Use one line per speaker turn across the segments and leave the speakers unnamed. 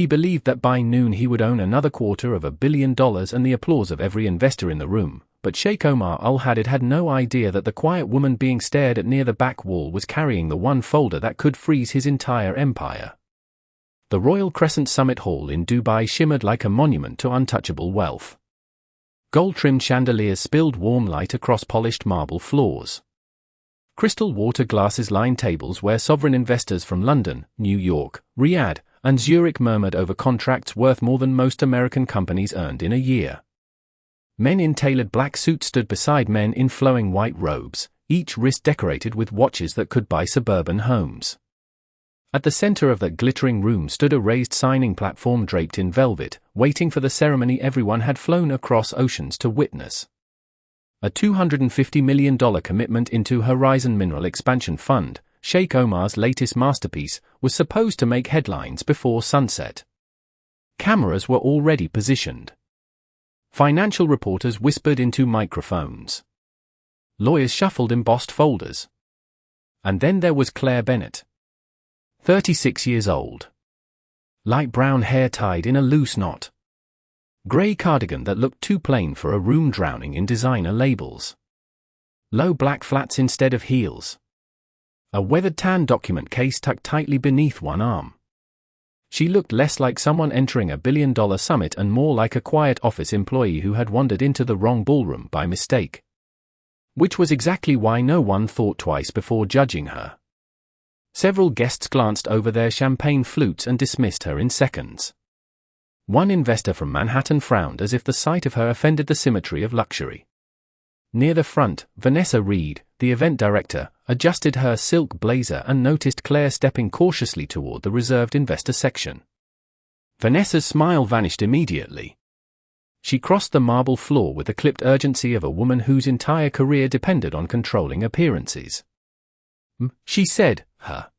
He believed that by noon he would own another $250 million and the applause of every investor in the room, but Sheikh Omar Al-Hadid had no idea that the quiet woman being stared at near the back wall was carrying the one folder that could freeze his entire empire. The Royal Crescent Summit Hall in Dubai shimmered like a monument to untouchable wealth. Gold-trimmed chandeliers spilled warm light across polished marble floors. Crystal water glasses lined tables where sovereign investors from London, New York, Riyadh, and Zurich murmured over contracts worth more than most American companies earned in a year. Men in tailored black suits stood beside men in flowing white robes, each wrist decorated with watches that could buy suburban homes. At the center of that glittering room stood a raised signing platform draped in velvet, waiting for the ceremony everyone had flown across oceans to witness. A $250 million commitment into Horizon Mineral Expansion Fund, Sheikh Omar's latest masterpiece, was supposed to make headlines before sunset. Cameras were already positioned. Financial reporters whispered into microphones. Lawyers shuffled embossed folders. And then there was Claire Bennett. 36 years old. Light brown hair tied in a loose knot. Grey cardigan that looked too plain for a room drowning in designer labels. Low black flats instead of heels. A weathered tan document case tucked tightly beneath one arm. She looked less like someone entering a billion-dollar summit and more like a quiet office employee who had wandered into the wrong ballroom by mistake. Which was exactly why no one thought twice before judging her. Several guests glanced over their champagne flutes and dismissed her in seconds. One investor from Manhattan frowned as if the sight of her offended the symmetry of luxury. Near the front, Vanessa Reed, the event director, adjusted her silk blazer and noticed Claire stepping cautiously toward the reserved investor section. Vanessa's smile vanished immediately. She crossed the marble floor with the clipped urgency of a woman whose entire career depended on controlling appearances. She said, her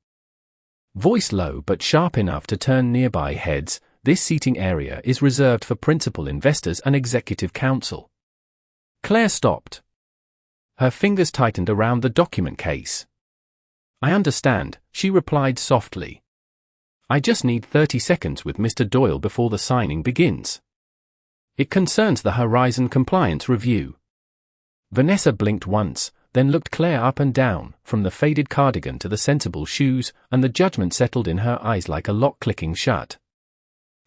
voice low but sharp enough to turn nearby heads. This seating area is reserved for principal investors and executive counsel. Claire stopped. Her fingers tightened around the document case. I understand, she replied softly. I just need 30 seconds with Mr. Doyle before the signing begins. It concerns the Horizon Compliance Review. Vanessa blinked once, then looked Claire up and down, from the faded cardigan to the sensible shoes, and the judgment settled in her eyes like a lock clicking shut.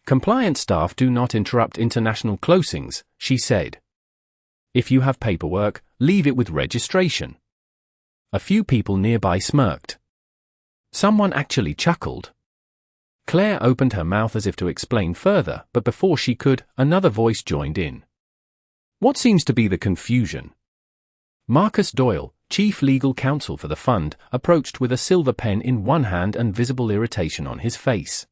Compliance staff do not interrupt international closings, she said. If you have paperwork, leave it with registration. A few people nearby smirked. Someone actually chuckled. Claire opened her mouth as if to explain further, but before she could, another voice joined in. What seems to be the confusion? Marcus Doyle, chief legal counsel for the fund, approached with a silver pen in one hand and visible irritation on his face.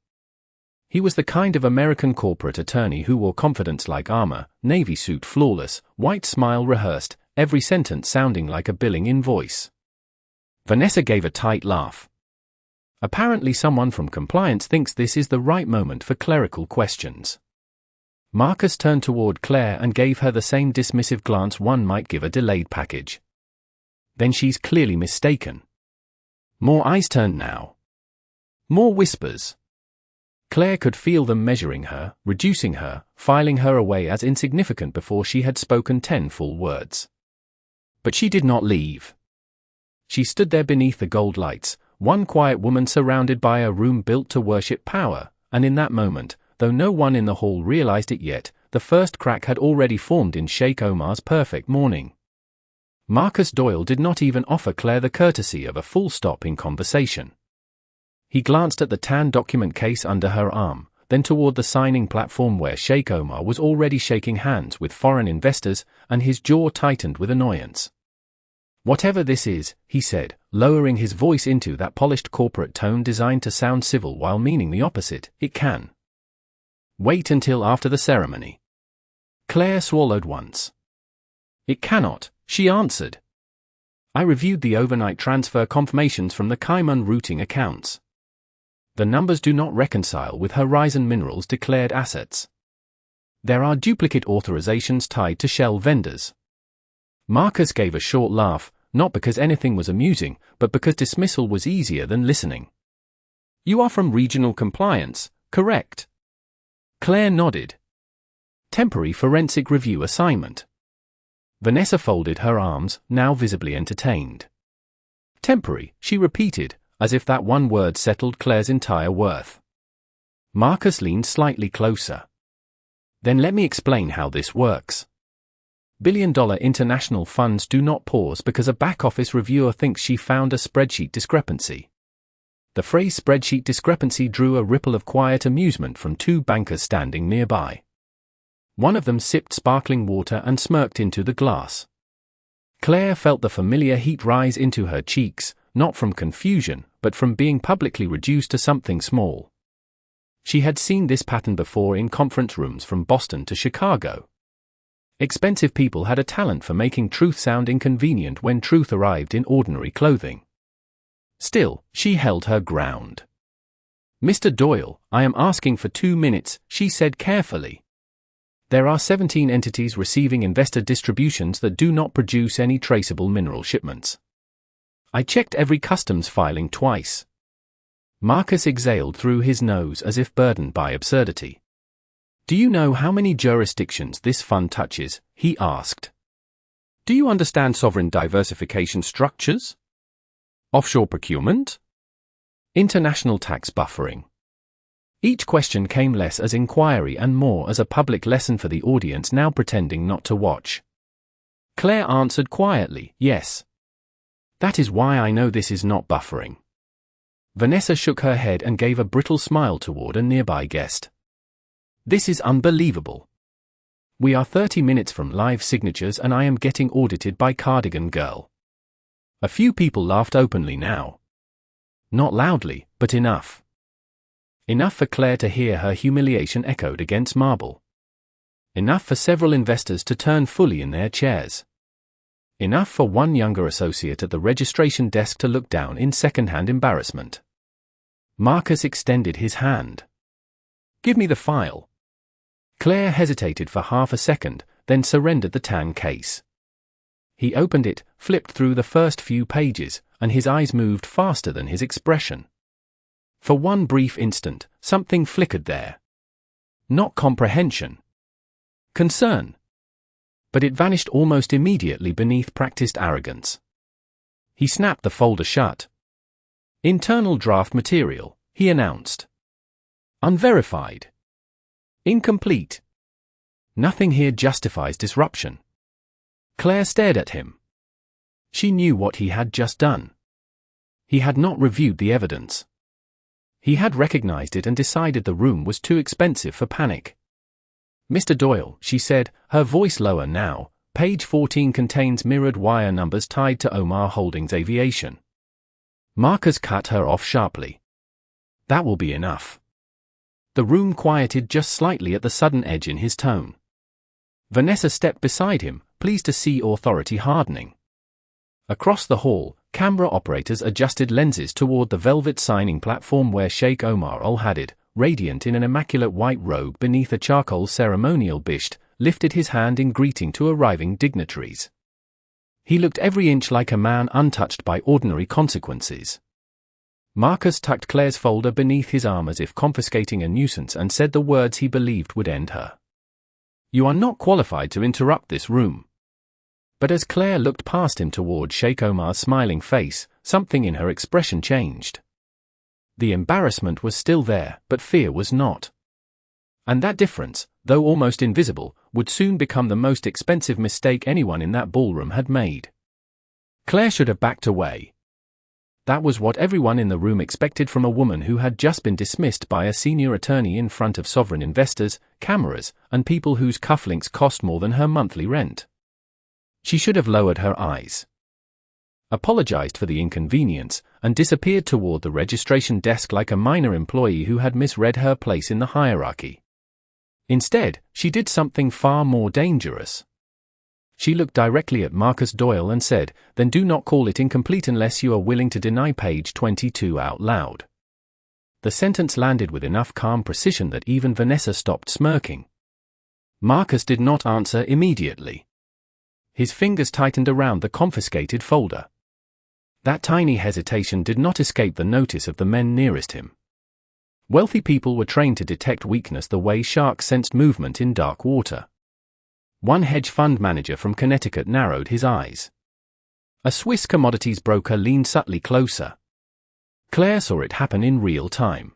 He was the kind of American corporate attorney who wore confidence like armor, navy suit flawless, white smile rehearsed, every sentence sounding like a billing invoice. Vanessa gave a tight laugh. Apparently someone from compliance thinks this is the right moment for clerical questions. Marcus turned toward Claire and gave her the same dismissive glance one might give a delayed package. Then she's clearly mistaken. More eyes turned now. More whispers. Claire could feel them measuring her, reducing her, filing her away as insignificant before she had spoken 10 full words. But she did not leave. She stood there beneath the gold lights, one quiet woman surrounded by a room built to worship power, and in that moment, though no one in the hall realized it yet, the first crack had already formed in Sheikh Omar's perfect morning. Marcus Doyle did not even offer Claire the courtesy of a full stop in conversation. He glanced at the tan document case under her arm, then toward the signing platform where Sheikh Omar was already shaking hands with foreign investors, and his jaw tightened with annoyance. Whatever this is, he said, lowering his voice into that polished corporate tone designed to sound civil while meaning the opposite, it can wait until after the ceremony. Claire swallowed once. It cannot, she answered. I reviewed the overnight transfer confirmations from the Cayman routing accounts. The numbers do not reconcile with Horizon Minerals' declared assets. There are duplicate authorizations tied to shell vendors. Marcus gave a short laugh, not because anything was amusing, but because dismissal was easier than listening. You are from regional compliance, correct? Claire nodded. Temporary forensic review assignment. Vanessa folded her arms, now visibly entertained. Temporary, she repeated, as if that one word settled Claire's entire worth. Marcus leaned slightly closer. Then let me explain how this works. Billion-dollar international funds do not pause because a back-office reviewer thinks she found a spreadsheet discrepancy. The phrase spreadsheet discrepancy drew a ripple of quiet amusement from two bankers standing nearby. One of them sipped sparkling water and smirked into the glass. Claire felt the familiar heat rise into her cheeks, not from confusion, but from being publicly reduced to something small. She had seen this pattern before in conference rooms from Boston to Chicago. Expensive people had a talent for making truth sound inconvenient when truth arrived in ordinary clothing. Still, she held her ground. Mr. Doyle, I am asking for 2 minutes, she said carefully. There are 17 entities receiving investor distributions that do not produce any traceable mineral shipments. I checked every customs filing twice. Marcus exhaled through his nose as if burdened by absurdity. Do you know how many jurisdictions this fund touches? He asked. Do you understand sovereign diversification structures? Offshore procurement? International tax buffering? Each question came less as inquiry and more as a public lesson for the audience now pretending not to watch. Claire answered quietly, yes. That is why I know this is not buffering. Vanessa shook her head and gave a brittle smile toward a nearby guest. This is unbelievable. We are 30 minutes from live signatures and I am getting audited by Cardigan Girl. A few people laughed openly now. Not loudly, but enough. Enough for Claire to hear her humiliation echoed against marble. Enough for several investors to turn fully in their chairs. Enough for one younger associate at the registration desk to look down in second-hand embarrassment. Marcus extended his hand. Give me the file. Claire hesitated for half a second, then surrendered the tan case. He opened it, flipped through the first few pages, and his eyes moved faster than his expression. For one brief instant, something flickered there. Not comprehension. Concern. But it vanished almost immediately beneath practiced arrogance. He snapped the folder shut. Internal draft material, he announced. Unverified. Incomplete. Nothing here justifies disruption. Claire stared at him. She knew what he had just done. He had not reviewed the evidence. He had recognized it and decided the room was too expensive for panic. Mr. Doyle, she said, her voice lower now, page 14 contains mirrored wire numbers tied to Omar Holdings Aviation. Marcus cut her off sharply. That will be enough. The room quieted just slightly at the sudden edge in his tone. Vanessa stepped beside him, pleased to see authority hardening. Across the hall, camera operators adjusted lenses toward the velvet signing platform where Sheikh Omar Al-Hadid, radiant in an immaculate white robe beneath a charcoal ceremonial bisht, lifted his hand in greeting to arriving dignitaries. He looked every inch like a man untouched by ordinary consequences. Marcus tucked Claire's folder beneath his arm as if confiscating a nuisance and said the words he believed would end her. You are not qualified to interrupt this room. But as Claire looked past him toward Sheikh Omar's smiling face, something in her expression changed. The embarrassment was still there, but fear was not. And that difference, though almost invisible, would soon become the most expensive mistake anyone in that ballroom had made. Claire should have backed away. That was what everyone in the room expected from a woman who had just been dismissed by a senior attorney in front of sovereign investors, cameras, and people whose cufflinks cost more than her monthly rent. She should have lowered her eyes, apologized for the inconvenience, and disappeared toward the registration desk like a minor employee who had misread her place in the hierarchy. Instead, she did something far more dangerous. She looked directly at Marcus Doyle and said, "Then do not call it incomplete unless you are willing to deny page 22 out loud." The sentence landed with enough calm precision that even Vanessa stopped smirking. Marcus did not answer immediately. His fingers tightened around the confiscated folder. That tiny hesitation did not escape the notice of the men nearest him. Wealthy people were trained to detect weakness the way sharks sensed movement in dark water. One hedge fund manager from Connecticut narrowed his eyes. A Swiss commodities broker leaned subtly closer. Claire saw it happen in real time.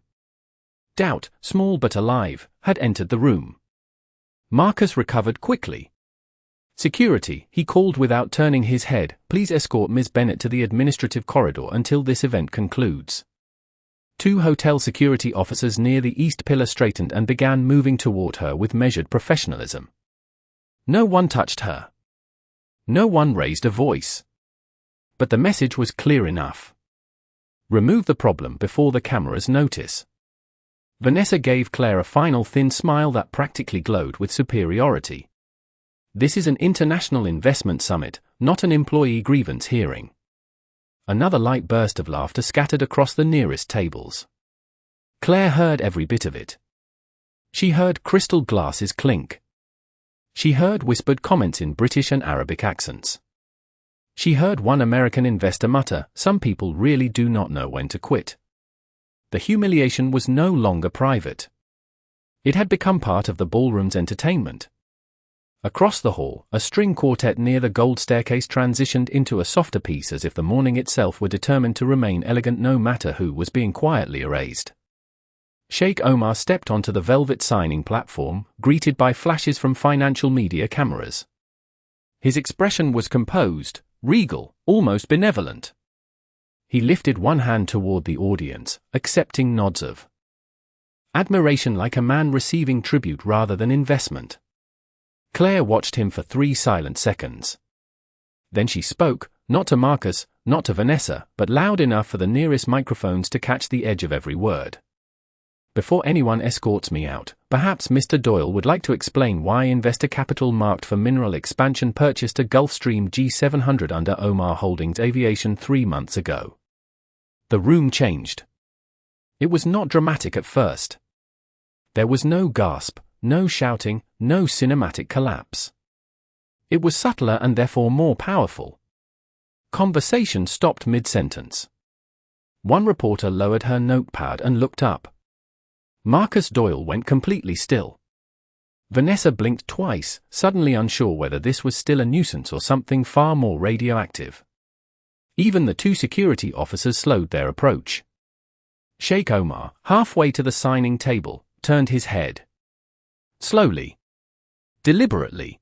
Doubt, small but alive, had entered the room. Marcus recovered quickly. "Security," he called without turning his head, "please escort Ms. Bennett to the administrative corridor until this event concludes." Two hotel security officers near the east pillar straightened and began moving toward her with measured professionalism. No one touched her. No one raised a voice. But the message was clear enough. Remove the problem before the cameras notice. Vanessa gave Claire a final thin smile that practically glowed with superiority. "This is an international investment summit, not an employee grievance hearing." Another light burst of laughter scattered across the nearest tables. Claire heard every bit of it. She heard crystal glasses clink. She heard whispered comments in British and Arabic accents. She heard one American investor mutter, "Some people really do not know when to quit." The humiliation was no longer private. It had become part of the ballroom's entertainment. Across the hall, a string quartet near the gold staircase transitioned into a softer piece as if the morning itself were determined to remain elegant no matter who was being quietly erased. Sheikh Omar stepped onto the velvet signing platform, greeted by flashes from financial media cameras. His expression was composed, regal, almost benevolent. He lifted one hand toward the audience, accepting nods of admiration like a man receiving tribute rather than investment. Claire watched him for 3 silent seconds. Then she spoke, not to Marcus, not to Vanessa, but loud enough for the nearest microphones to catch the edge of every word. "Before anyone escorts me out, perhaps Mr. Doyle would like to explain why investor capital marked for mineral expansion purchased a Gulfstream G700 under Omar Holdings Aviation 3 months ago." The room changed. It was not dramatic at first. There was no gasp, no shouting, no cinematic collapse. It was subtler and therefore more powerful. Conversation stopped mid-sentence. One reporter lowered her notepad and looked up. Marcus Doyle went completely still. Vanessa blinked twice, suddenly unsure whether this was still a nuisance or something far more radioactive. Even the 2 security officers slowed their approach. Sheikh Omar, halfway to the signing table, turned his head. Slowly. Deliberately.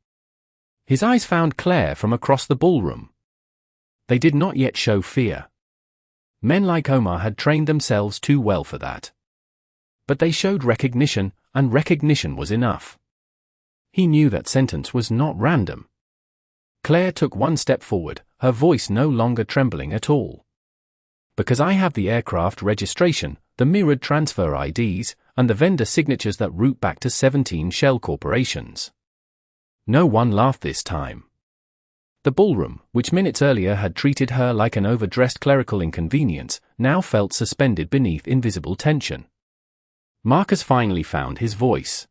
His eyes found Claire from across the ballroom. They did not yet show fear. Men like Omar had trained themselves too well for that. But they showed recognition, and recognition was enough. He knew that sentence was not random. Claire took one step forward, her voice no longer trembling at all. "Because I have the aircraft registration, the mirrored transfer IDs, and the vendor signatures that route back to 17 shell corporations." No one laughed this time. The ballroom, which minutes earlier had treated her like an overdressed clerical inconvenience, now felt suspended beneath invisible tension. Marcus finally found his voice.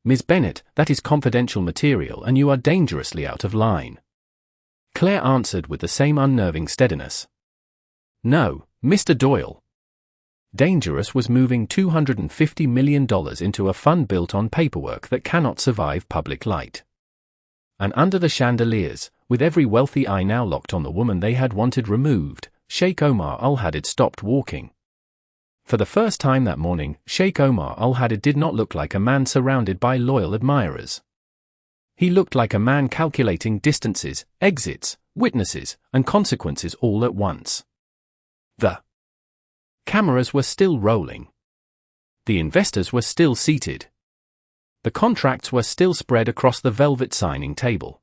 "Ms. Bennett, that is confidential material and you are dangerously out of line." Claire answered with the same unnerving steadiness. "No, Mr. Doyle." Dangerous was moving $250 million into a fund built on paperwork that cannot survive public light. And under the chandeliers, with every wealthy eye now locked on the woman they had wanted removed, Sheikh Omar Al-Hadid stopped walking. For the first time that morning, Sheikh Omar Al-Hadid did not look like a man surrounded by loyal admirers. He looked like a man calculating distances, exits, witnesses, and consequences all at once. The cameras were still rolling. The investors were still seated. The contracts were still spread across the velvet signing table.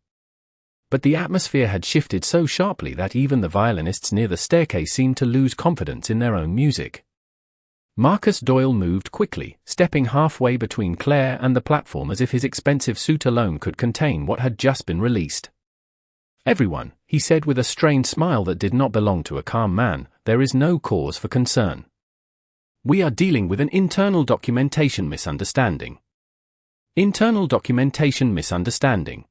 But the atmosphere had shifted so sharply that even the violinists near the staircase seemed to lose confidence in their own music. Marcus Doyle moved quickly, stepping halfway between Claire and the platform as if his expensive suit alone could contain what had just been released. "Everyone," he said with a strained smile that did not belong to a calm man, "there is no cause for concern. We are dealing with an internal documentation misunderstanding." Internal documentation misunderstanding.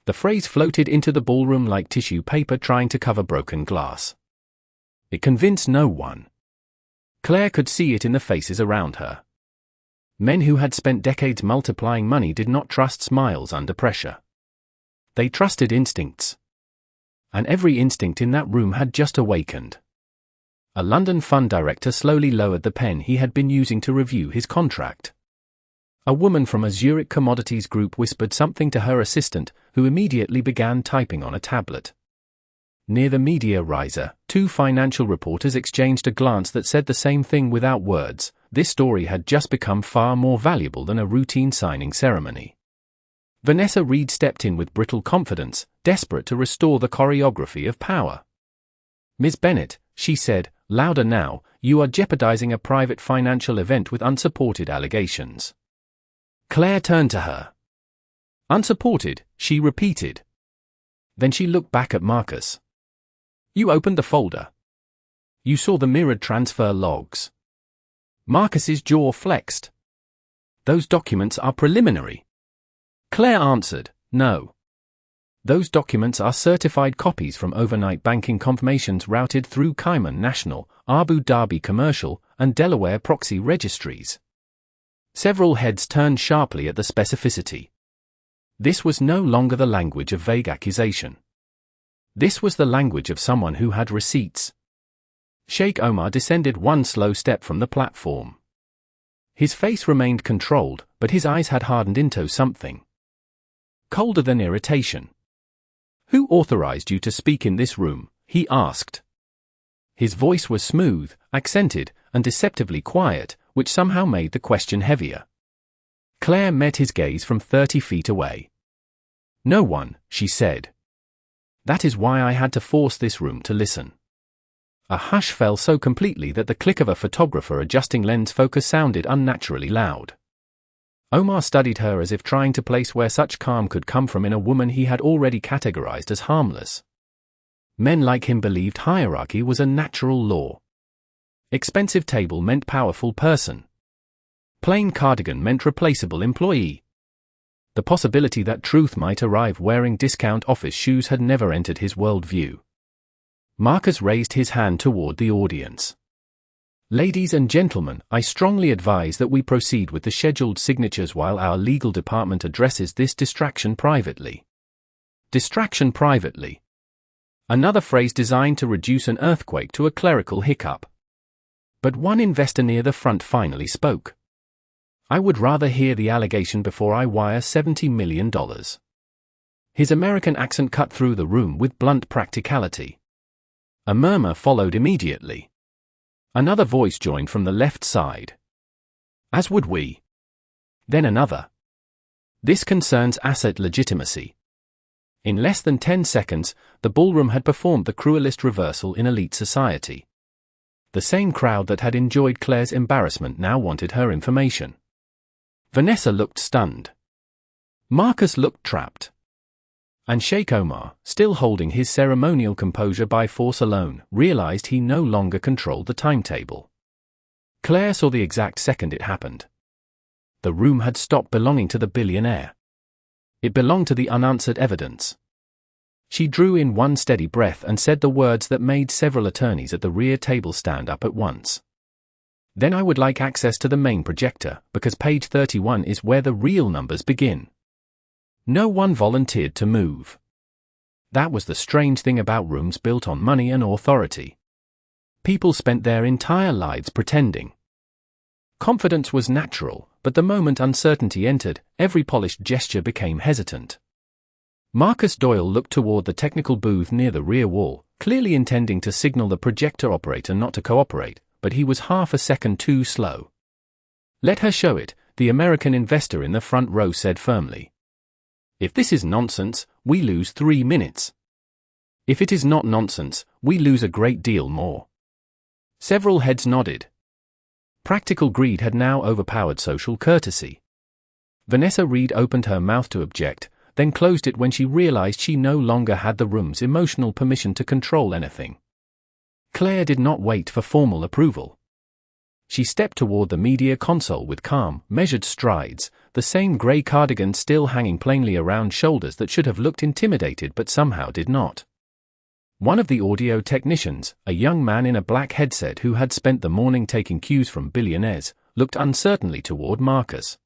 The phrase floated into the ballroom like tissue paper trying to cover broken glass. It convinced no one. Claire could see it in the faces around her. Men who had spent decades multiplying money did not trust smiles under pressure. They trusted instincts. And every instinct in that room had just awakened. A London fund director slowly lowered the pen he had been using to review his contract. A woman from a Zurich commodities group whispered something to her assistant, who immediately began typing on a tablet. Near the media riser, two financial reporters exchanged a glance that said the same thing without words. This story had just become far more valuable than a routine signing ceremony. Vanessa Reed stepped in with brittle confidence, desperate to restore the choreography of power. "Ms. Bennett," she said, louder now, "you are jeopardizing a private financial event with unsupported allegations." Claire turned to her. "Unsupported," she repeated. Then she looked back at Marcus. "You opened the folder. You saw the mirrored transfer logs." Marcus's jaw flexed. "Those documents are preliminary." Claire answered, "No. Those documents are certified copies from overnight banking confirmations routed through Cayman National, Abu Dhabi Commercial, and Delaware proxy registries." Several heads turned sharply at the specificity. This was no longer the language of vague accusation. This was the language of someone who had receipts. Sheikh Omar descended one slow step from the platform. His face remained controlled, but his eyes had hardened into something colder than irritation. "Who authorized you to speak in this room?" he asked. His voice was smooth, accented, and deceptively quiet, which somehow made the question heavier. Claire met his gaze from 30 feet away. "No one," she said. "That is why I had to force this room to listen." A hush fell so completely that the click of a photographer adjusting lens focus sounded unnaturally loud. Omar studied her as if trying to place where such calm could come from in a woman he had already categorized as harmless. Men like him believed hierarchy was a natural law. Expensive table meant powerful person. Plain cardigan meant replaceable employee. The possibility that truth might arrive wearing discount office shoes had never entered his worldview. Marcus raised his hand toward the audience. "Ladies and gentlemen, I strongly advise that we proceed with the scheduled signatures while our legal department addresses this distraction privately." Distraction privately. Another phrase designed to reduce an earthquake to a clerical hiccup. But one investor near the front finally spoke. "I would rather hear the allegation before I wire $70 million. His American accent cut through the room with blunt practicality. A murmur followed immediately. Another voice joined from the left side. "As would we." Then another. "This concerns asset legitimacy." In less than 10 seconds, the ballroom had performed the cruelest reversal in elite society. The same crowd that had enjoyed Claire's embarrassment now wanted her information. Vanessa looked stunned. Marcus looked trapped. And Sheikh Omar, still holding his ceremonial composure by force alone, realized he no longer controlled the timetable. Claire saw the exact second it happened. The room had stopped belonging to the billionaire. It belonged to the unanswered evidence. She drew in one steady breath and said the words that made several attorneys at the rear table stand up at once. "Then I would like access to the main projector, because page 31 is where the real numbers begin." No one volunteered to move. That was the strange thing about rooms built on money and authority. People spent their entire lives pretending. Confidence was natural, but the moment uncertainty entered, every polished gesture became hesitant. Marcus Doyle looked toward the technical booth near the rear wall, clearly intending to signal the projector operator not to cooperate, but he was half a second too slow. "Let her show it," the American investor in the front row said firmly. "If this is nonsense, we lose 3 minutes. If it is not nonsense, we lose a great deal more." Several heads nodded. Practical greed had now overpowered social courtesy. Vanessa Reed opened her mouth to object, then closed it when she realized she no longer had the room's emotional permission to control anything. Claire did not wait for formal approval. She stepped toward the media console with calm, measured strides, the same grey cardigan still hanging plainly around shoulders that should have looked intimidated but somehow did not. One of the audio technicians, a young man in a black headset who had spent the morning taking cues from billionaires, looked uncertainly toward Marcus.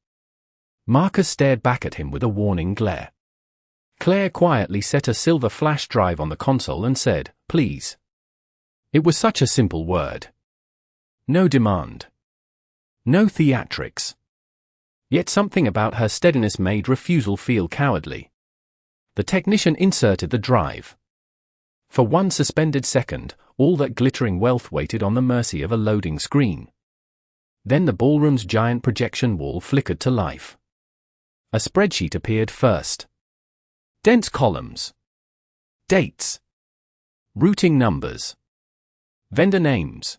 Marcus stared back at him with a warning glare. Claire quietly set a silver flash drive on the console and said, "Please." It was such a simple word. No demand. No theatrics. Yet something about her steadiness made refusal feel cowardly. The technician inserted the drive. For one suspended second, all that glittering wealth waited on the mercy of a loading screen. Then the ballroom's giant projection wall flickered to life. A spreadsheet appeared first. Dense columns. Dates. Routing numbers. Vendor names.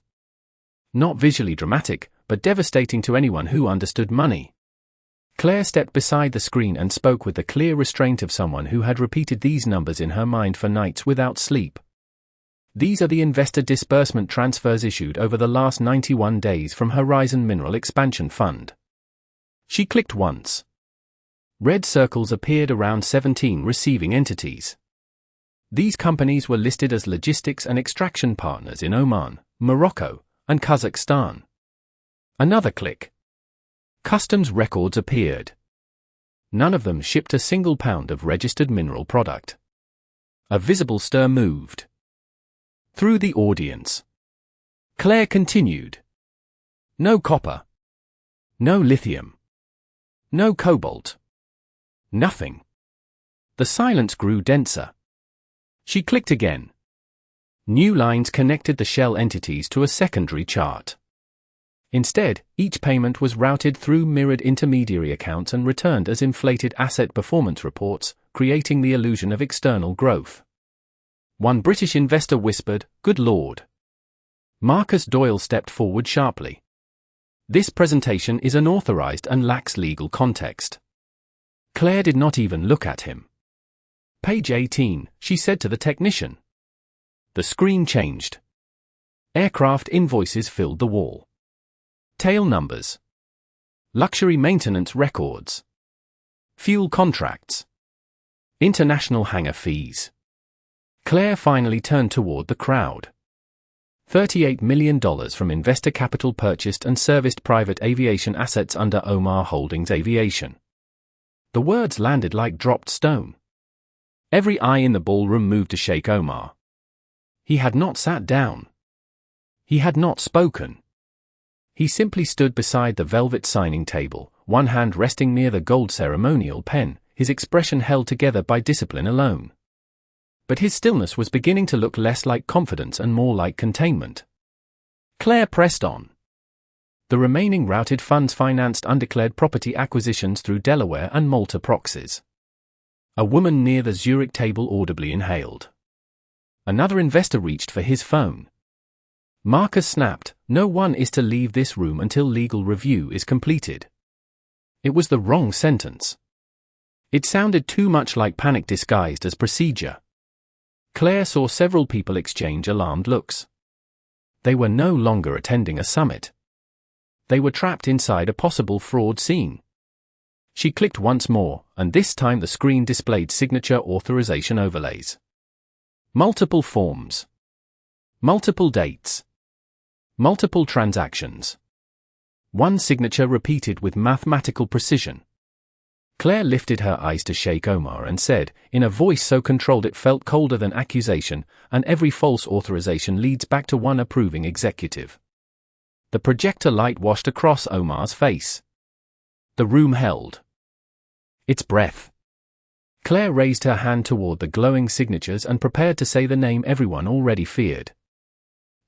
Not visually dramatic, but devastating to anyone who understood money. Claire stepped beside the screen and spoke with the clear restraint of someone who had repeated these numbers in her mind for nights without sleep. These are the investor disbursement transfers issued over the last 91 days from Horizon Mineral Expansion Fund. She clicked once. Red circles appeared around 17 receiving entities. These companies were listed as logistics and extraction partners in Oman, Morocco, and Kazakhstan. Another click. Customs records appeared. None of them shipped a single pound of registered mineral product. A visible stir moved through the audience. Claire continued. No copper. No lithium. No cobalt. Nothing. The silence grew denser. She clicked again. New lines connected the shell entities to a secondary chart. Instead, each payment was routed through mirrored intermediary accounts and returned as inflated asset performance reports, creating the illusion of external growth. One British investor whispered, "Good Lord." Marcus Doyle stepped forward sharply. "This presentation is unauthorized and lacks legal context." Claire did not even look at him. "Page 18, she said to the technician. The screen changed. Aircraft invoices filled the wall. Tail numbers. Luxury maintenance records. Fuel contracts. International hangar fees. Claire finally turned toward the crowd. $38 million from investor capital purchased and serviced private aviation assets under Omar Holdings Aviation. The words landed like dropped stone. Every eye in the ballroom moved to Sheikh Omar. He had not sat down. He had not spoken. He simply stood beside the velvet signing table, one hand resting near the gold ceremonial pen, his expression held together by discipline alone. But his stillness was beginning to look less like confidence and more like containment. Claire pressed on. The remaining routed funds financed undeclared property acquisitions through Delaware and Malta proxies. A woman near the Zurich table audibly inhaled. Another investor reached for his phone. Marcus snapped, "No one is to leave this room until legal review is completed." It was the wrong sentence. It sounded too much like panic disguised as procedure. Claire saw several people exchange alarmed looks. They were no longer attending a summit. They were trapped inside a possible fraud scene. She clicked once more, and this time the screen displayed signature authorization overlays. Multiple forms. Multiple dates. Multiple transactions. One signature repeated with mathematical precision. Claire lifted her eyes to Sheikh Omar and said, in a voice so controlled it felt colder than accusation, "And every false authorization leads back to one approving executive." The projector light washed across Omar's face. The room held its breath. Claire raised her hand toward the glowing signatures and prepared to say the name everyone already feared.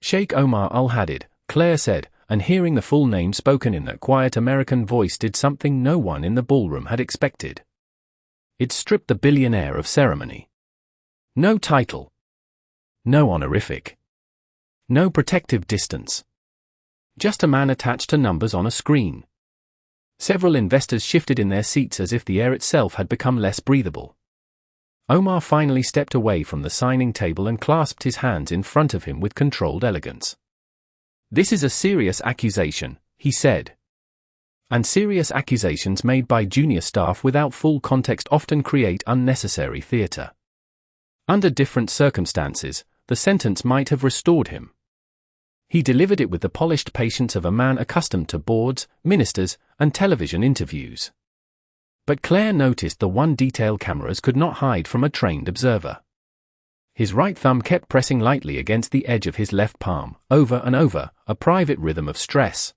Sheikh Omar Al-Hadid, Claire said, and hearing the full name spoken in that quiet American voice did something no one in the ballroom had expected. It stripped the billionaire of ceremony. No title. No honorific. No protective distance. Just a man attached to numbers on a screen. Several investors shifted in their seats as if the air itself had become less breathable. Omar finally stepped away from the signing table and clasped his hands in front of him with controlled elegance. "This is a serious accusation," he said. And serious accusations made by junior staff without full context often create unnecessary theater. Under different circumstances, the sentence might have restored him. He delivered it with the polished patience of a man accustomed to boards, ministers, and television interviews. But Claire noticed the one detail cameras could not hide from a trained observer. His right thumb kept pressing lightly against the edge of his left palm, over and over, a private rhythm of stress.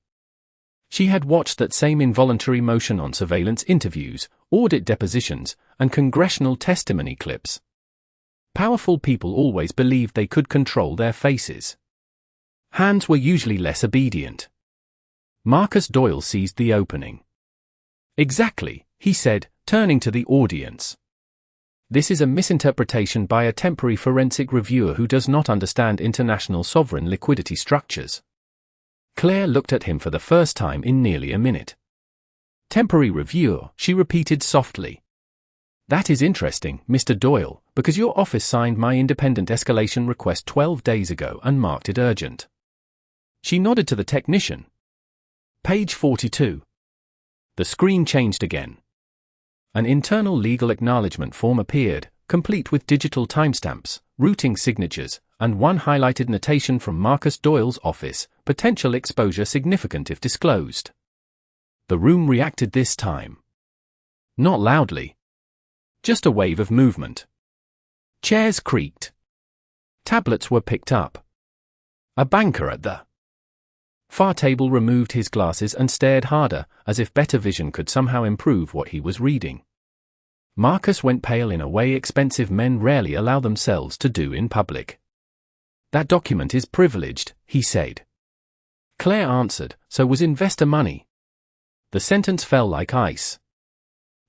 She had watched that same involuntary motion on surveillance interviews, audit depositions, and congressional testimony clips. Powerful people always believed they could control their faces. Hands were usually less obedient. Marcus Doyle seized the opening. "Exactly," he said, turning to the audience. "This is a misinterpretation by a temporary forensic reviewer who does not understand international sovereign liquidity structures." Claire looked at him for the first time in nearly a minute. "Temporary reviewer," she repeated softly. "That is interesting, Mr. Doyle, because your office signed my independent escalation request 12 days ago and marked it urgent." She nodded to the technician. Page 42. The screen changed again. An internal legal acknowledgement form appeared, complete with digital timestamps, routing signatures, and one highlighted notation from Marcus Doyle's office: potential exposure significant if disclosed. The room reacted this time. Not loudly. Just a wave of movement. Chairs creaked. Tablets were picked up. A banker at the far table removed his glasses and stared harder, as if better vision could somehow improve what he was reading. Marcus went pale in a way expensive men rarely allow themselves to do in public. "That document is privileged," he said. Claire answered, "So was investor money." The sentence fell like ice.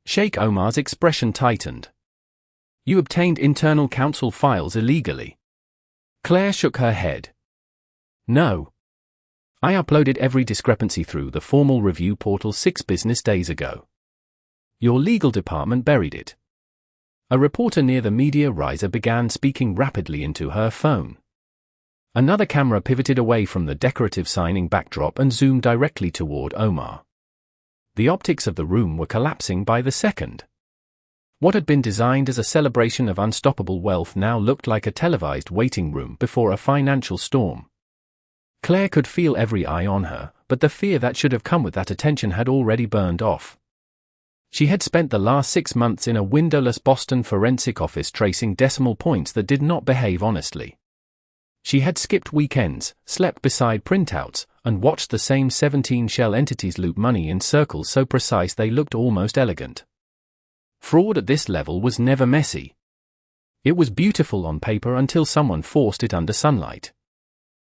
Sheikh Omar's expression tightened. "You obtained internal counsel files illegally." Claire shook her head. "No. I uploaded every discrepancy through the formal review portal 6 business days ago. Your legal department buried it." A reporter near the media riser began speaking rapidly into her phone. Another camera pivoted away from the decorative signing backdrop and zoomed directly toward Omar. The optics of the room were collapsing by the second. What had been designed as a celebration of unstoppable wealth now looked like a televised waiting room before a financial storm. Claire could feel every eye on her, but the fear that should have come with that attention had already burned off. She had spent the last 6 months in a windowless Boston forensic office tracing decimal points that did not behave honestly. She had skipped weekends, slept beside printouts, and watched the same 17 shell entities loop money in circles so precise they looked almost elegant. Fraud at this level was never messy. It was beautiful on paper until someone forced it under sunlight.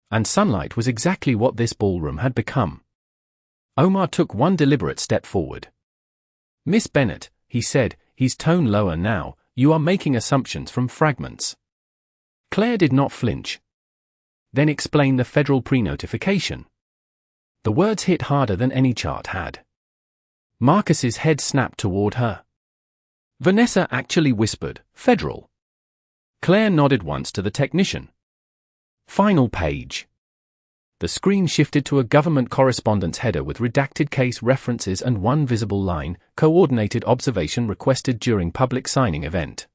And sunlight was exactly what this ballroom had become. Omar took one deliberate step forward. "Miss Bennett," he said, his tone lower now, "you are making assumptions from fragments." Claire did not flinch. "Then explain the federal pre-notification." The words hit harder than any chart had. Marcus's head snapped toward her. Vanessa actually whispered, "Federal." Claire nodded once to the technician. Final page. The screen shifted to a government correspondence header with redacted case references and one visible line: coordinated observation requested during public signing event.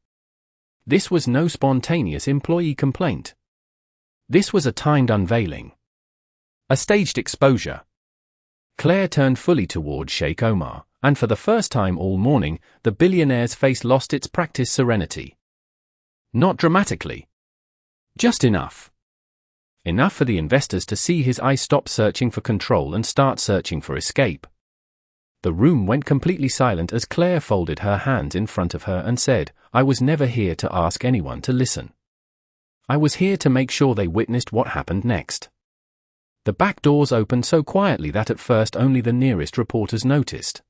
This was no spontaneous employee complaint. This was a timed unveiling. A staged exposure. Claire turned fully toward Sheikh Omar, and for the first time all morning, the billionaire's face lost its practiced serenity. Not dramatically. Just enough. Enough for the investors to see his eyes stop searching for control and start searching for escape. The room went completely silent as Claire folded her hands in front of her and said, "I was never here to ask anyone to listen. I was here to make sure they witnessed what happened next." The back doors opened so quietly that at first only the nearest reporters noticed.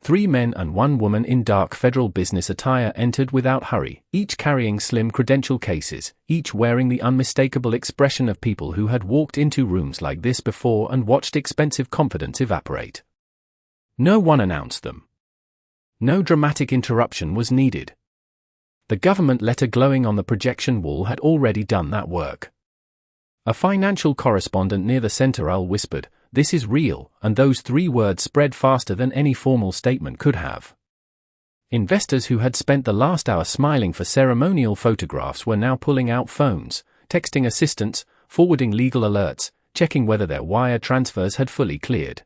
3 men and 1 woman in dark federal business attire entered without hurry, each carrying slim credential cases, each wearing the unmistakable expression of people who had walked into rooms like this before and watched expensive confidence evaporate. No one announced them. No dramatic interruption was needed. The government letter glowing on the projection wall had already done that work. A financial correspondent near the center aisle whispered, "This is real," and those 3 words spread faster than any formal statement could have. Investors who had spent the last hour smiling for ceremonial photographs were now pulling out phones, texting assistants, forwarding legal alerts, checking whether their wire transfers had fully cleared.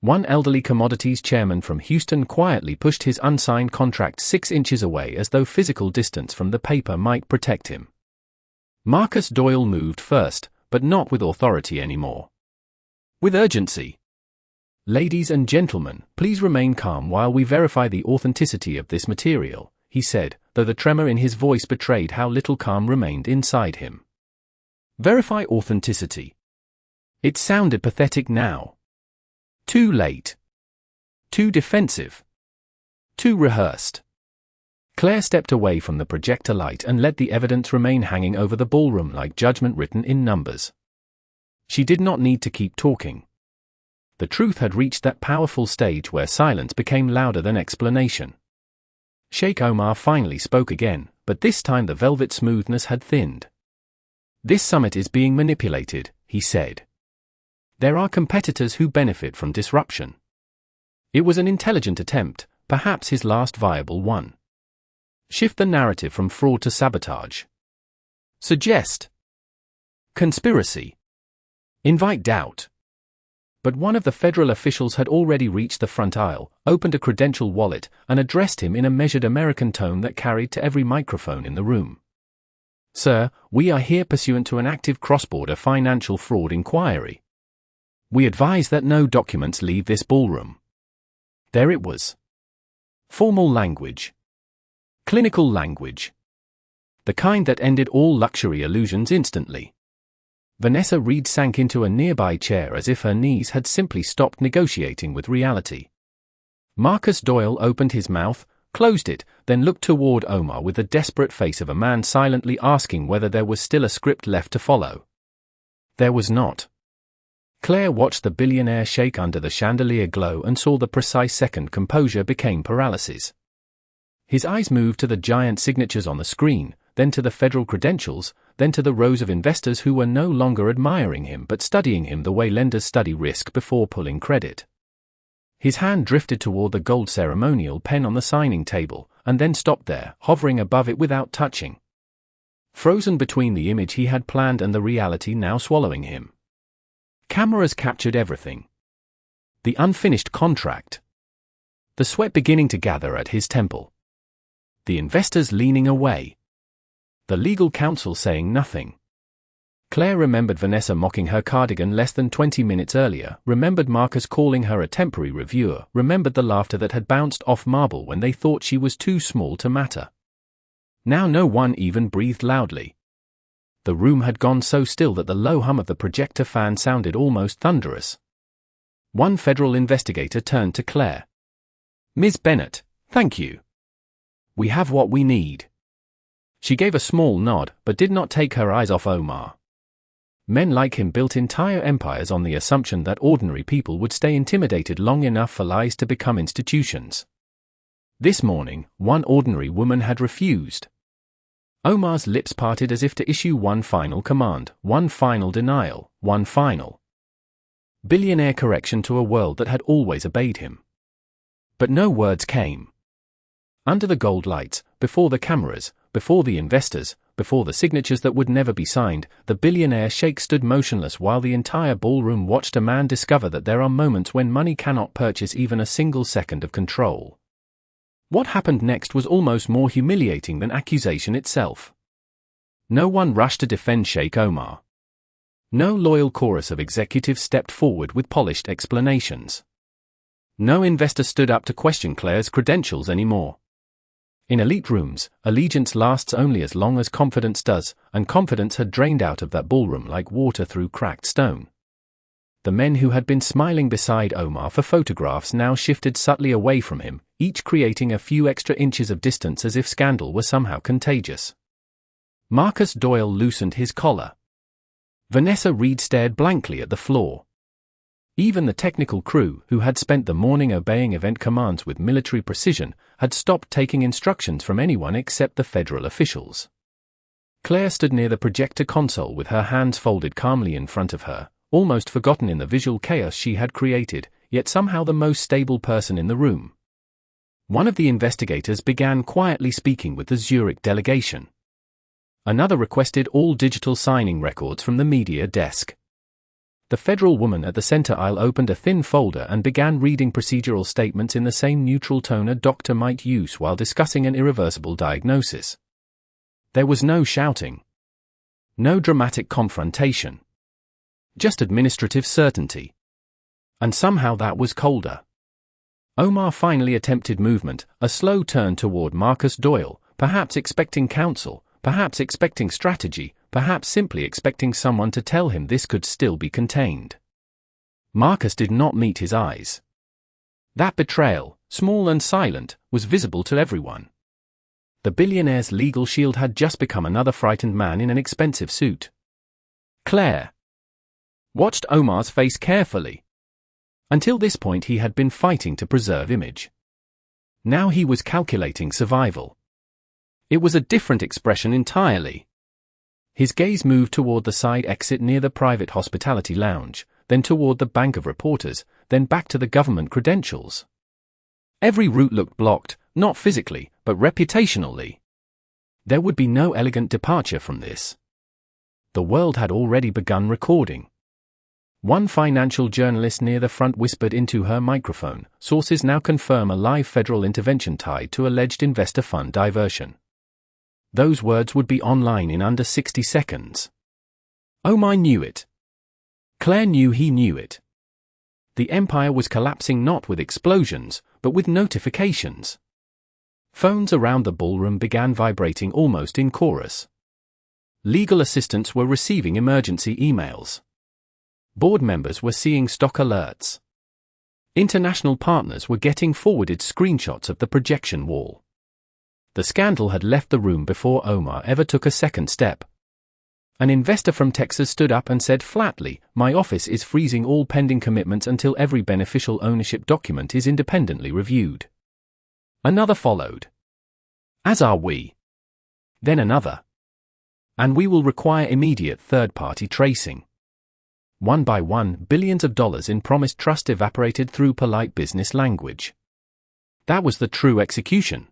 One elderly commodities chairman from Houston quietly pushed his unsigned contract 6 inches away as though physical distance from the paper might protect him. Marcus Doyle moved first, but not with authority anymore. With urgency. "Ladies and gentlemen, please remain calm while we verify the authenticity of this material," he said, though the tremor in his voice betrayed how little calm remained inside him. Verify authenticity. It sounded pathetic now. Too late. Too defensive. Too rehearsed. Claire stepped away from the projector light and let the evidence remain hanging over the ballroom like judgment written in numbers. She did not need to keep talking. The truth had reached that powerful stage where silence became louder than explanation. Sheikh Omar finally spoke again, but this time the velvet smoothness had thinned. "This summit is being manipulated," he said. "There are competitors who benefit from disruption." It was an intelligent attempt, perhaps his last viable one. Shift the narrative from fraud to sabotage. Suggest conspiracy. Invite doubt. But one of the federal officials had already reached the front aisle, opened a credential wallet, and addressed him in a measured American tone that carried to every microphone in the room. "Sir, we are here pursuant to an active cross-border financial fraud inquiry. We advise that no documents leave this ballroom." There it was. Formal language. Clinical language. The kind that ended all luxury illusions instantly. Vanessa Reed sank into a nearby chair as if her knees had simply stopped negotiating with reality. Marcus Doyle opened his mouth, closed it, then looked toward Omar with the desperate face of a man silently asking whether there was still a script left to follow. There was not. Claire watched the billionaire Sheikh under the chandelier glow and saw the precise second composure became paralysis. His eyes moved to the giant signatures on the screen, then to the federal credentials, then to the rows of investors who were no longer admiring him but studying him the way lenders study risk before pulling credit. His hand drifted toward the gold ceremonial pen on the signing table, and then stopped there, hovering above it without touching. Frozen between the image he had planned and the reality now swallowing him. Cameras captured everything. The unfinished contract. The sweat beginning to gather at his temple. The investors leaning away. The legal counsel saying nothing. Claire remembered Vanessa mocking her cardigan less than 20 minutes earlier, remembered Marcus calling her a temporary reviewer, remembered the laughter that had bounced off marble when they thought she was too small to matter. Now no one even breathed loudly. The room had gone so still that the low hum of the projector fan sounded almost thunderous. One federal investigator turned to Claire. "Ms. Bennett, thank you. We have what we need." She gave a small nod, but did not take her eyes off Omar. Men like him built entire empires on the assumption that ordinary people would stay intimidated long enough for lies to become institutions. This morning, one ordinary woman had refused. Omar's lips parted as if to issue one final command, one final denial, one final billionaire correction to a world that had always obeyed him. But no words came. Under the gold lights, before the cameras, before the investors, before the signatures that would never be signed, the billionaire Sheikh stood motionless while the entire ballroom watched a man discover that there are moments when money cannot purchase even a single second of control. What happened next was almost more humiliating than accusation itself. No one rushed to defend Sheikh Omar. No loyal chorus of executives stepped forward with polished explanations. No investor stood up to question Claire's credentials anymore. In elite rooms, allegiance lasts only as long as confidence does, and confidence had drained out of that ballroom like water through cracked stone. The men who had been smiling beside Omar for photographs now shifted subtly away from him, each creating a few extra inches of distance as if scandal were somehow contagious. Marcus Doyle loosened his collar. Vanessa Reed stared blankly at the floor. Even the technical crew, who had spent the morning obeying event commands with military precision, had stopped taking instructions from anyone except the federal officials. Claire stood near the projector console with her hands folded calmly in front of her, almost forgotten in the visual chaos she had created, yet somehow the most stable person in the room. One of the investigators began quietly speaking with the Zurich delegation. Another requested all digital signing records from the media desk. The federal woman at the center aisle opened a thin folder and began reading procedural statements in the same neutral tone a doctor might use while discussing an irreversible diagnosis. There was no shouting. No dramatic confrontation. Just administrative certainty. And somehow that was colder. Omar finally attempted movement, a slow turn toward Marcus Doyle, perhaps expecting counsel, perhaps expecting strategy, perhaps simply expecting someone to tell him this could still be contained. Marcus did not meet his eyes. That betrayal, small and silent, was visible to everyone. The billionaire's legal shield had just become another frightened man in an expensive suit. Claire watched Omar's face carefully. Until this point he had been fighting to preserve image. Now he was calculating survival. It was a different expression entirely. His gaze moved toward the side exit near the private hospitality lounge, then toward the bank of reporters, then back to the government credentials. Every route looked blocked, not physically, but reputationally. There would be no elegant departure from this. The world had already begun recording. One financial journalist near the front whispered into her microphone, "Sources now confirm a live federal intervention tied to alleged investor fund diversion." Those words would be online in under 60 seconds. Omar knew it. Claire knew he knew it. The empire was collapsing not with explosions, but with notifications. Phones around the ballroom began vibrating almost in chorus. Legal assistants were receiving emergency emails. Board members were seeing stock alerts. International partners were getting forwarded screenshots of the projection wall. The scandal had left the room before Omar ever took a second step. An investor from Texas stood up and said flatly, "My office is freezing all pending commitments until every beneficial ownership document is independently reviewed." Another followed. "As are we." Then another. "And we will require immediate third-party tracing." One by one, billions of dollars in promised trust evaporated through polite business language. That was the true execution.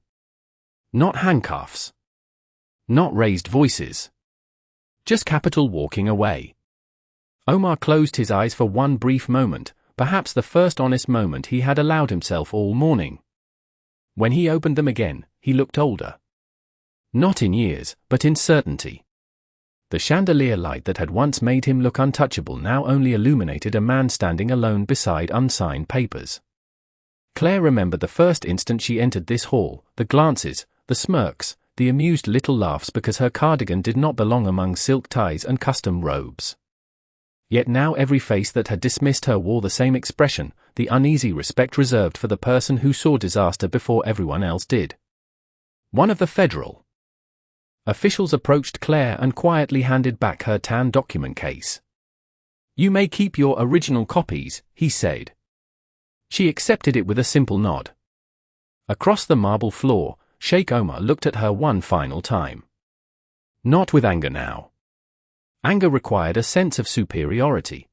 Not handcuffs. Not raised voices. Just capital walking away. Omar closed his eyes for one brief moment, perhaps the first honest moment he had allowed himself all morning. When he opened them again, he looked older. Not in years, but in certainty. The chandelier light that had once made him look untouchable now only illuminated a man standing alone beside unsigned papers. Claire remembered the first instant she entered this hall, the glances, the smirks, the amused little laughs because her cardigan did not belong among silk ties and custom robes. Yet now every face that had dismissed her wore the same expression, the uneasy respect reserved for the person who saw disaster before everyone else did. One of the federal officials approached Claire and quietly handed back her tan document case. "You may keep your original copies," he said. She accepted it with a simple nod. Across the marble floor, Sheikh Omar looked at her one final time. Not with anger now. Anger required a sense of superiority.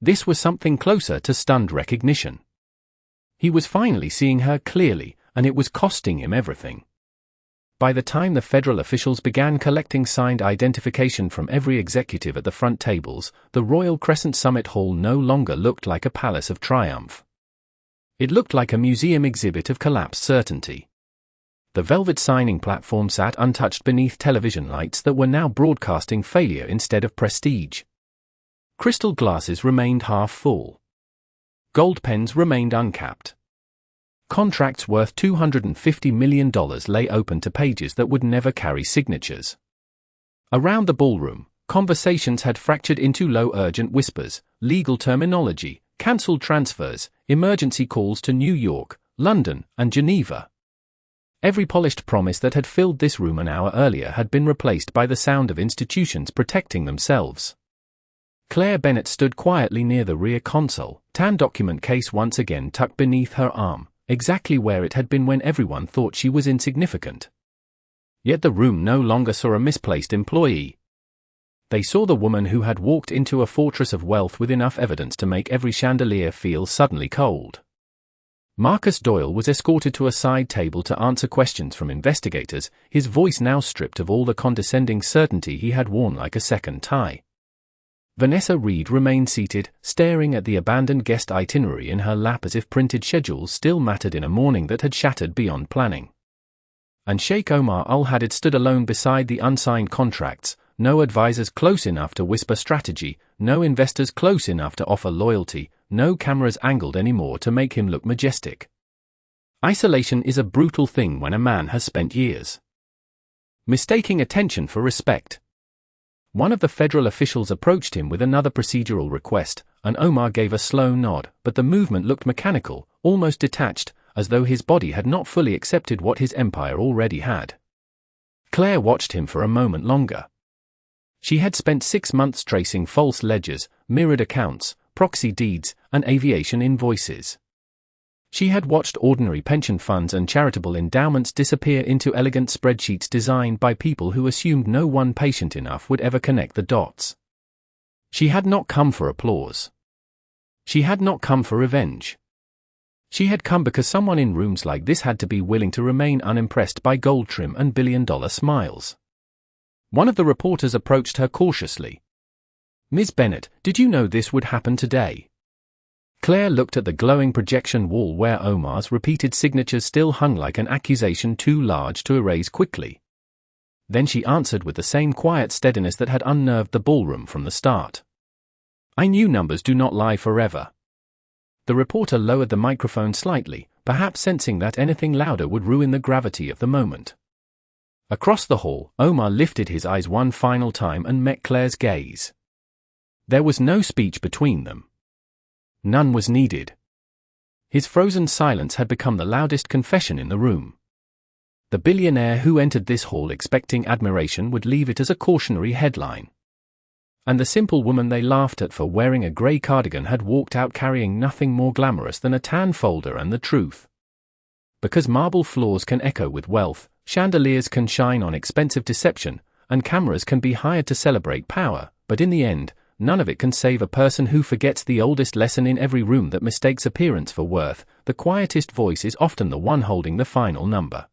This was something closer to stunned recognition. He was finally seeing her clearly, and it was costing him everything. By the time the federal officials began collecting signed identification from every executive at the front tables, the Royal Crescent Summit Hall no longer looked like a palace of triumph. It looked like a museum exhibit of collapsed certainty. The velvet signing platform sat untouched beneath television lights that were now broadcasting failure instead of prestige. Crystal glasses remained half full. Gold pens remained uncapped. Contracts worth $250 million lay open to pages that would never carry signatures. Around the ballroom, conversations had fractured into low urgent whispers, legal terminology, cancelled transfers, emergency calls to New York, London, and Geneva. Every polished promise that had filled this room an hour earlier had been replaced by the sound of institutions protecting themselves. Claire Bennett stood quietly near the rear console, tan document case once again tucked beneath her arm, exactly where it had been when everyone thought she was insignificant. Yet the room no longer saw a misplaced employee. They saw the woman who had walked into a fortress of wealth with enough evidence to make every chandelier feel suddenly cold. Marcus Doyle was escorted to a side table to answer questions from investigators, his voice now stripped of all the condescending certainty he had worn like a second tie. Vanessa Reed remained seated, staring at the abandoned guest itinerary in her lap as if printed schedules still mattered in a morning that had shattered beyond planning. And Sheikh Omar Al-Hadid stood alone beside the unsigned contracts, no advisors close enough to whisper strategy, no investors close enough to offer loyalty, no cameras angled anymore to make him look majestic. Isolation is a brutal thing when a man has spent years mistaking attention for respect. One of the federal officials approached him with another procedural request, and Omar gave a slow nod, but the movement looked mechanical, almost detached, as though his body had not fully accepted what his empire already had. Claire watched him for a moment longer. She had spent 6 months tracing false ledgers, mirrored accounts, proxy deeds, and aviation invoices. She had watched ordinary pension funds and charitable endowments disappear into elegant spreadsheets designed by people who assumed no one patient enough would ever connect the dots. She had not come for applause. She had not come for revenge. She had come because someone in rooms like this had to be willing to remain unimpressed by gold trim and billion-dollar smiles. One of the reporters approached her cautiously. "Ms. Bennett, did you know this would happen today?" Claire looked at the glowing projection wall where Omar's repeated signatures still hung like an accusation too large to erase quickly. Then she answered with the same quiet steadiness that had unnerved the ballroom from the start. "I knew numbers do not lie forever." The reporter lowered the microphone slightly, perhaps sensing that anything louder would ruin the gravity of the moment. Across the hall, Omar lifted his eyes one final time and met Claire's gaze. There was no speech between them. None was needed. His frozen silence had become the loudest confession in the room. The billionaire who entered this hall expecting admiration would leave it as a cautionary headline. And the simple woman they laughed at for wearing a grey cardigan had walked out carrying nothing more glamorous than a tan folder and the truth. Because marble floors can echo with wealth, chandeliers can shine on expensive deception, and cameras can be hired to celebrate power, but in the end, none of it can save a person who forgets the oldest lesson in every room that mistakes appearance for worth. The quietest voice is often the one holding the final number.